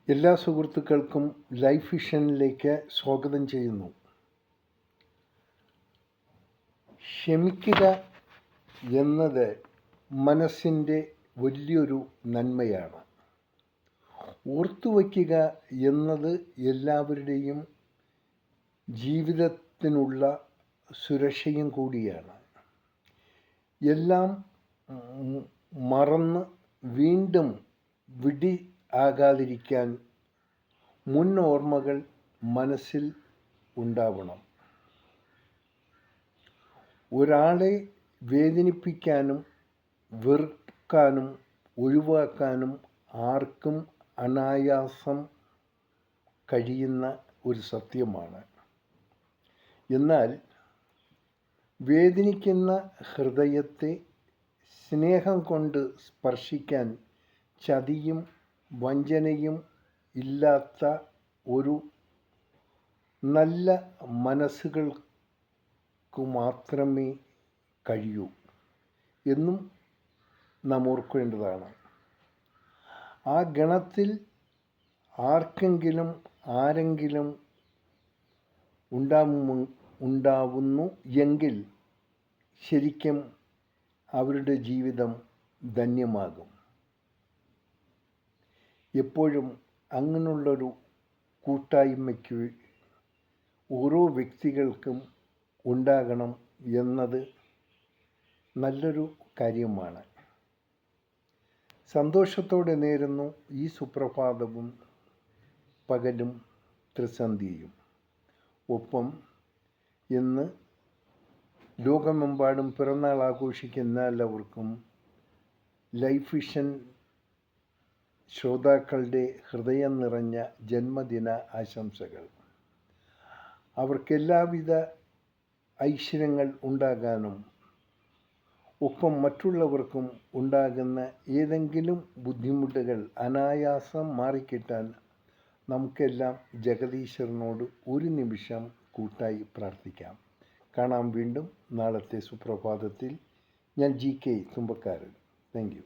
എല്ലാ സുഹൃത്തുക്കൾക്കും ലൈഫ് വിഷനിലേക്ക് സ്വാഗതം ചെയ്യുന്നു. ക്ഷമിക്കുക എന്നത് മനസ്സിൻ്റെ വലിയൊരു നന്മയാണ്. ഓർത്തുവയ്ക്കുക എന്നത് എല്ലാവരുടെയും ജീവിതത്തിനുള്ള സുരക്ഷയും കൂടിയാണ്. എല്ലാം മറന്ന് വീണ്ടും ആകാതിരിക്കാൻ മുൻ ഓർമ്മകൾ മനസ്സിൽ ഉണ്ടാവണം. ഒരാളെ വേദനിപ്പിക്കാനും വെറുക്കാനും ഒഴിവാക്കാനും ആർക്കും അനായാസം കഴിയുന്ന ഒരു സത്യമാണ്. എന്നാൽ വേദനിക്കുന്ന ഹൃദയത്തെ സ്നേഹം കൊണ്ട് സ്പർശിക്കാൻ ചതിയും വഞ്ചനയും ഇല്ലാത്ത ഒരു നല്ല മനസ്സുകൾക്ക് മാത്രമേ കഴിയൂ എന്നും നാം ഓർക്കേണ്ടതാണ്. ആ ഗണത്തിൽ ആരെങ്കിലും ഉണ്ടാവുന്നു എങ്കിൽ ശരിക്കും അവരുടെ ജീവിതം ധന്യമാകും. എപ്പോഴും അങ്ങനെയുള്ളൊരു കൂട്ടായ്മയ്ക്ക് ഓരോ വ്യക്തികൾക്കും ഉണ്ടാകണം എന്നത് നല്ലൊരു കാര്യമാണ്. സന്തോഷത്തോടെ നേരുന്നു ഈ സുപ്രഭാതവും പകലും ത്രിസന്ധ്യയും. ഒപ്പം ഇന്ന് ലോകമെമ്പാടും പിറന്നാൾ ആഘോഷിക്കുന്ന എല്ലാവർക്കും ലൈഫ് വിഷൻ ശ്രോതാക്കളുടെ ഹൃദയം നിറഞ്ഞ ജന്മദിന ആശംസകൾ. അവർക്കെല്ലാവിധ ഐശ്വര്യങ്ങൾ ഉണ്ടാകാനും ഒപ്പം മറ്റുള്ളവർക്കും ഉണ്ടാകുന്ന ഏതെങ്കിലും ബുദ്ധിമുട്ടുകൾ അനായാസം മാറിക്കിട്ടാൻ നമുക്കെല്ലാം ജഗദീശ്വരനോട് ഒരു നിമിഷം കൂട്ടായി പ്രാർത്ഥിക്കാം. കാണാം വീണ്ടും നാളത്തെ സുപ്രഭാതത്തിൽ. ഞാൻ GK തുമ്പക്കാരൻ. Thank you.